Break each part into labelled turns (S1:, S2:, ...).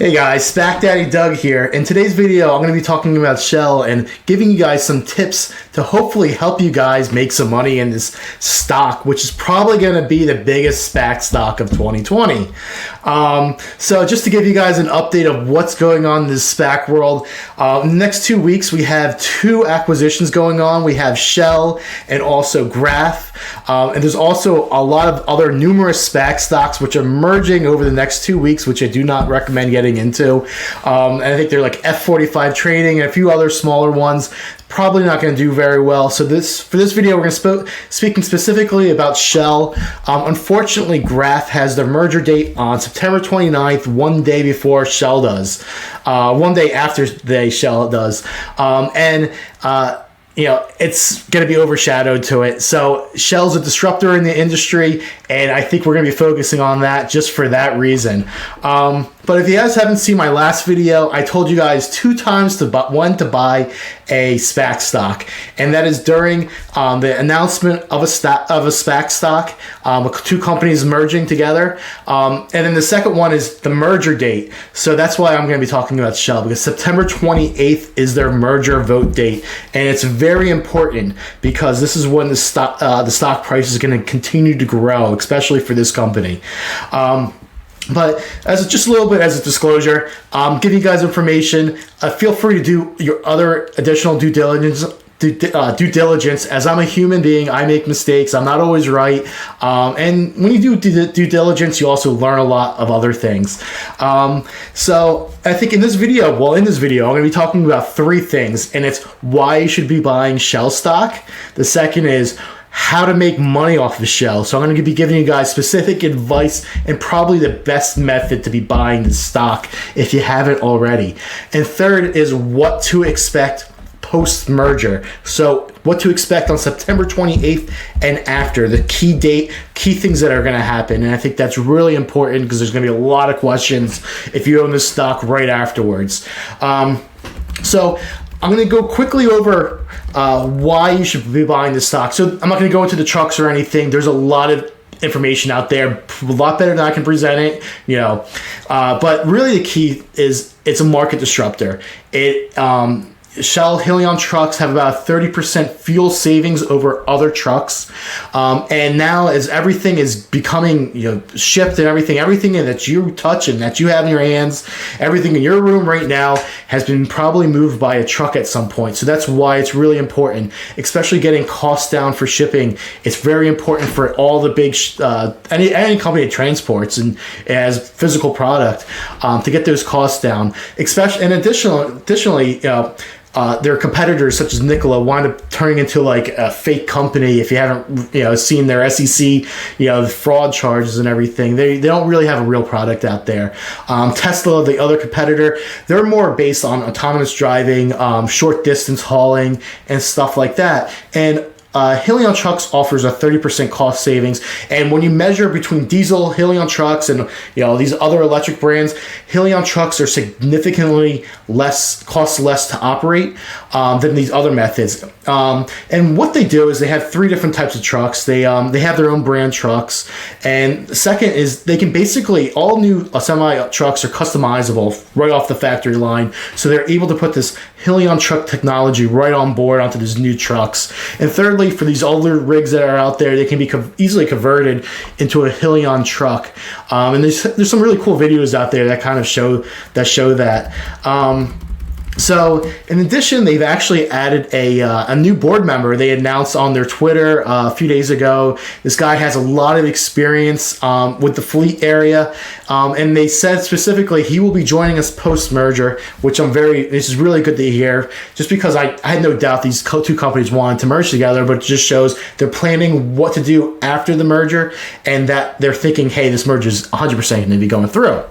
S1: Hey guys, Spac Daddy Doug here. In today's video, I'm going to be talking about SHLL and giving you guys some tips to hopefully help you guys make some money in this stock, which is probably going to be the biggest Spac stock of 2020. So just to give you guys an update of what's going on in this Spac world, in the next 2 weeks, we have two acquisitions going on. We have SHLL and also Graph. And there's also a lot of other numerous Spac stocks which are merging over the next 2 weeks, which I do not recommend getting into. And I think they're like F45 trading and a few other smaller ones. Probably not going to do very well. So for this video, we're going to speaking specifically about SHLL. Unfortunately, Graph has their merger date on September 29th, one day before SHLL does. One day after SHLL does. You know, it's going to be overshadowed to it. So SHLL's a disruptor in the industry, and I think we're going to be focusing on that just for that reason. But if you guys haven't seen my last video, I told you guys 2 times when to buy a Spac stock, and that is during the announcement of a Spac stock, with 2 companies merging together, and then the second one is the merger date. So that's why I'm going to be talking about SHLL, because September 28th is their merger vote date, and it's very important because this is when the stock price is going to continue to grow, especially for this company. But as just a little bit as a disclosure, giving you guys information. Feel free to do your other additional due diligence. As I'm a human being, I make mistakes. I'm not always right. And when you do due diligence, you also learn a lot of other things. So I think in this video, I'm going to be talking about 3 things, and it's why you should be buying SHLL stock. The second is how to make money off of SHLL. So I'm going to be giving you guys specific advice and probably the best method to be buying the stock if you haven't already. And third is what to expect post-merger. So what to expect on September 28th and after, the key things that are going to happen. And I think that's really important because there's going to be a lot of questions if you own this stock right afterwards. So I'm going to go quickly over why you should be buying this stock. So I'm not going to go into the trucks or anything. There's a lot of information out there, a lot better than I can present it, you know. But really the key is it's a market disruptor. SHLL Hyliion trucks have about 30% fuel savings over other trucks, and now as everything is becoming, shipped and everything that you touch and that you have in your hands, everything in your room right now has been probably moved by a truck at some point. So that's why it's really important, especially getting costs down for shipping. It's very important for all the big any company that transports and as physical product to get those costs down. Especially and additionally. Their competitors such as Nikola wind up turning into like a fake company. If you haven't seen their SEC the fraud charges and everything, they don't really have a real product out there. Tesla, the other competitor, they're more based on autonomous driving, short distance hauling and stuff like that. And Hyliion trucks offers a 30% cost savings, and when you measure between diesel Hyliion trucks and these other electric brands, Hyliion trucks are significantly cost less to operate than these other methods. And what they do is they have 3 different types of trucks. They have their own brand trucks, and the second is they can basically all new semi trucks are customizable right off the factory line, so they're able to put this Hyliion truck technology right on board onto these new trucks. And thirdly, for these older rigs that are out there, they can be easily converted into a Hyliion truck. And there's some really cool videos out there that kind of show that. So in addition, they've actually added a new board member. They announced on their Twitter a few days ago. This guy has a lot of experience with the fleet area, and they said specifically he will be joining us post-merger, which this is really good to hear, just because I had no doubt these 2 companies wanted to merge together, but it just shows they're planning what to do after the merger, and that they're thinking, hey, this merger is 100% going to be going through.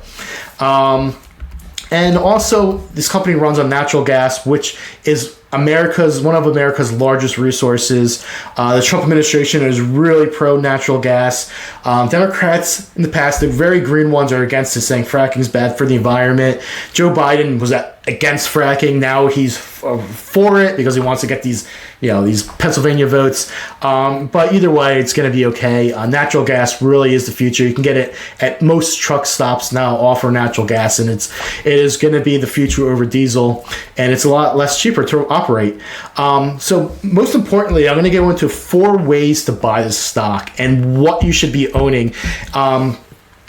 S1: And also, this company runs on natural gas, which is one of America's largest resources. The Trump administration is really pro natural gas. Democrats in the past, the very green ones, are against it, saying fracking is bad for the environment. Joe Biden was against fracking. Now he's for it because he wants to get these Pennsylvania votes. But either way, it's going to be okay. Natural gas really is the future. You can get it at most truck stops now. Offer natural gas, and it is going to be the future over diesel, and it's a lot less cheaper to operate. So most importantly, I'm going to go into 4 ways to buy this stock and what you should be owning.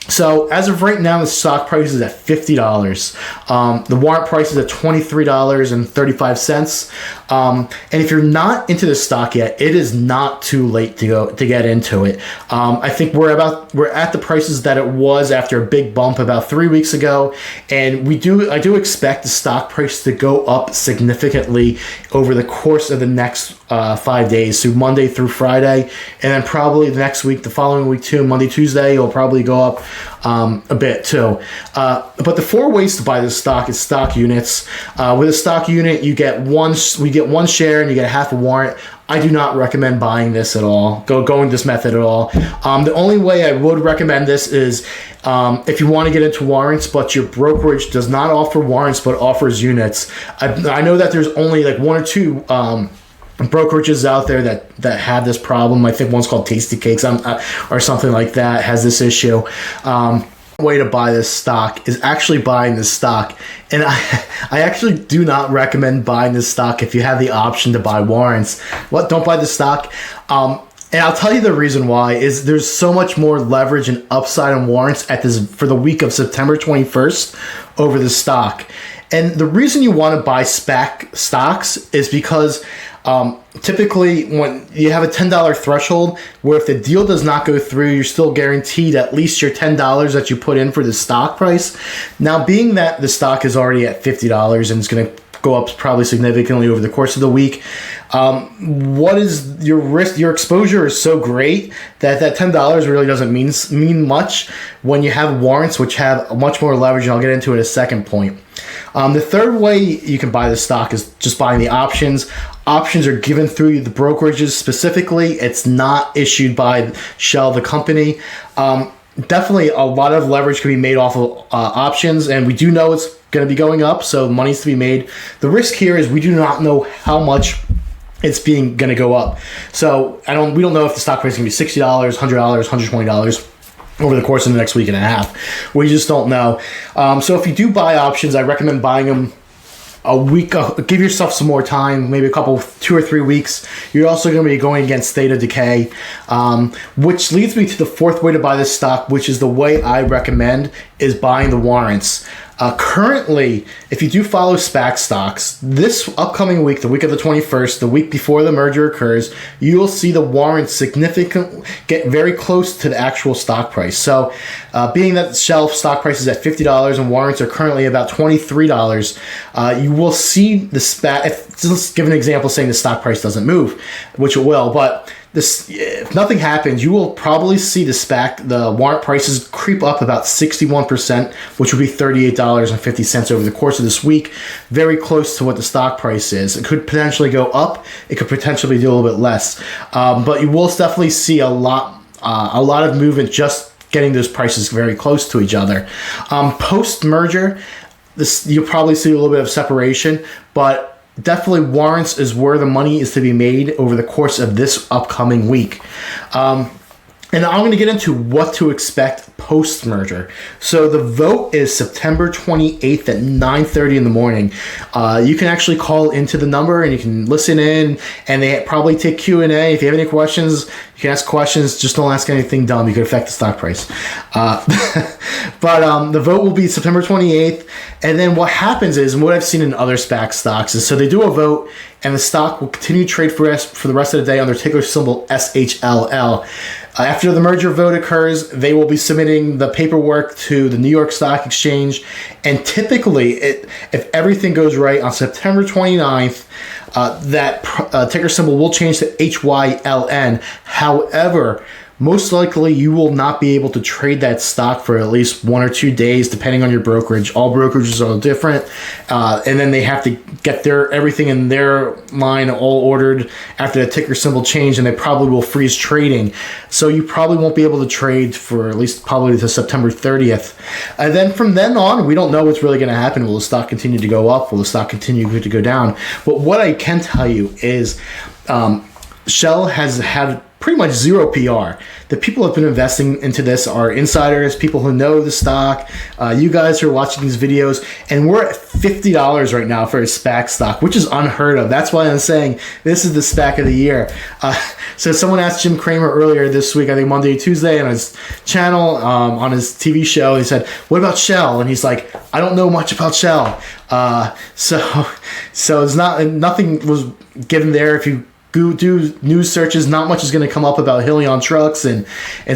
S1: So as of right now, the stock price is at $50. The warrant price is at $23.35. And if you're not into the stock yet, it is not too late to get into it. I think we're at the prices that it was after a big bump about 3 weeks ago, and I do expect the stock price to go up significantly over the course of the next 5 days, so Monday through Friday, and then probably the next week, the following week too, Monday, Tuesday, it'll probably go up a bit too. But the 4 ways to buy this stock is stock units. With a stock unit, we get one share and you get a half a warrant. I do not recommend buying this at all, going this method at all. The only way I would recommend this is if you want to get into warrants, but your brokerage does not offer warrants but offers units. I know that there's only like 1 or 2 brokerages out there that have this problem. I think one's called Tasty Cakes or something like that has this issue. Way to buy this stock is actually buying this stock, and I actually do not recommend buying this stock if you have the option to buy warrants. Don't buy the stock. And I'll tell you the reason why is there's so much more leverage and upside on warrants for the week of September 21st over the stock. And the reason you want to buy Spac stocks is because typically when you have a $10 threshold where if the deal does not go through, you're still guaranteed at least your $10 that you put in for the stock price. Now, being that the stock is already at $50 and it's going to go up probably significantly over the course of the week, what is your risk? Your exposure is so great that $10 really doesn't mean much when you have warrants, which have much more leverage, and I'll get into it in a second point. The third way you can buy the stock is just buying the options. Options are given through the brokerages specifically. It's not issued by SHLL, the company. Definitely a lot of leverage can be made off of options, and we do know it's going to be going up, so money's to be made. The risk here is we do not know how much it's going to go up. So we don't know if the stock price is going to be $60, $100, $120 over the course of the next week and a half. We just don't know. So if you do buy options, I recommend buying them a week. Give yourself some more time, maybe 2 or 3 weeks. You're also going to be going against state of decay, which leads me to the 4th way to buy this stock, which is the way I recommend, is buying the warrants. Currently, if you do follow Spac stocks, this upcoming week, the week of the 21st, the week before the merger occurs, you will see the warrants get very close to the actual stock price. So, being that SHLL stock price is at $50 and warrants are currently about $23, you will see the Spac. Let's give an example saying the stock price doesn't move, which it will, but if nothing happens, you will probably see the warrant prices creep up about 61%, which would be $38.50 over the course of this week, very close to what the stock price is. It could potentially go up. It could potentially do a little bit less, but you will definitely see a lot of movement just getting those prices very close to each other. Post merger, you'll probably see a little bit of separation, but definitely warrants is where the money is to be made over the course of this upcoming week. And I'm going to get into what to expect post-merger. So the vote is September 28th at 9:30 in the morning. You can actually call into the number and you can listen in, and they probably take Q&A. If you have any questions, you can ask questions. Just don't ask anything dumb. You could affect the stock price. But the vote will be September 28th. And then what happens is, and what I've seen in other Spac stocks is, so they do a vote, and the stock will continue to trade for the rest of the day under ticker symbol SHLL. After the merger vote occurs, they will be submitting the paperwork to the New York Stock Exchange, and typically, if everything goes right, on September 29th, that ticker symbol will change to HYLN. However, most likely you will not be able to trade that stock for at least 1 or 2 days, depending on your brokerage. All brokerages are different, and then they have to get everything in their line all ordered after the ticker symbol change, and they probably will freeze trading. So you probably won't be able to trade for at least probably to September 30th. And then from then on, we don't know what's really going to happen. Will the stock continue to go up? Will the stock continue to go down? But what I can tell you is Shell has had pretty much zero PR. The people who have been investing into this are insiders, people who know the stock, you guys who are watching these videos, and we're at $50 right now for a SPAC stock, which is unheard of. That's why I'm saying this is the SPAC of the year. So someone asked Jim Cramer earlier this week, I think Monday or Tuesday, on his channel, on his TV show, he said, what about Shell? And he's like, I don't know much about Shell. So it's nothing was given there. If you do news searches, not much is going to come up about Hyliion trucks and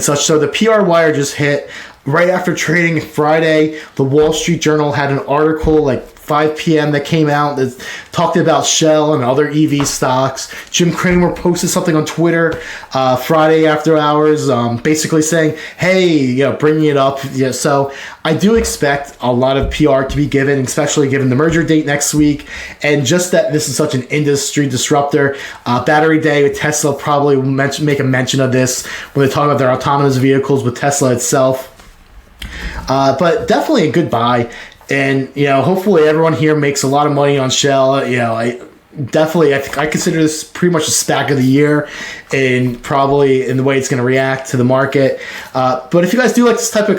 S1: such. So the PR wire just hit right after trading Friday. The Wall Street Journal had an article like 5 p.m. that came out that talked about Shell and other EV stocks. Jim Cramer posted something on Twitter Friday after hours, basically saying, hey, bringing it up. Yeah, so I do expect a lot of PR to be given, especially given the merger date next week, and just that this is such an industry disruptor. Battery Day with Tesla probably will make a mention of this when they talk about their autonomous vehicles with Tesla itself. But definitely a good buy. And, hopefully everyone here makes a lot of money on Shell. I consider this pretty much a SPAC of the year, and probably in the way it's going to react to the market. But if you guys do like this type of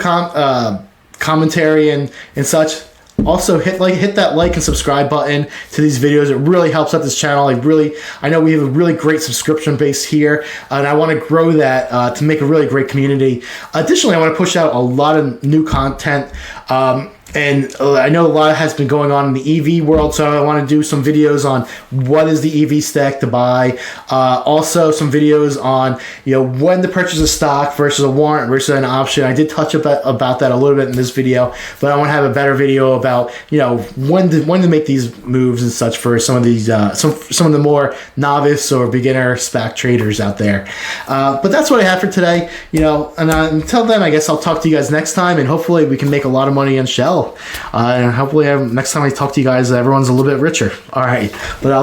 S1: commentary and such, also hit that like and subscribe button to these videos. It really helps out this channel. I know we have a really great subscription base here, and I want to grow that to make a really great community. Additionally, I want to push out a lot of new content. And I know a lot has been going on in the EV world, so I want to do some videos on what is the EV stack to buy. Also, some videos on when to purchase a stock versus a warrant versus an option. I did touch about that a little bit in this video, but I want to have a better video about when to make these moves and such for some of these some of the more novice or beginner SPAC traders out there. But that's what I have for today. And until then, I guess I'll talk to you guys next time, and hopefully we can make a lot of money on Shell. And hopefully next time I talk to you guys, everyone's a little bit richer. All right, but I'll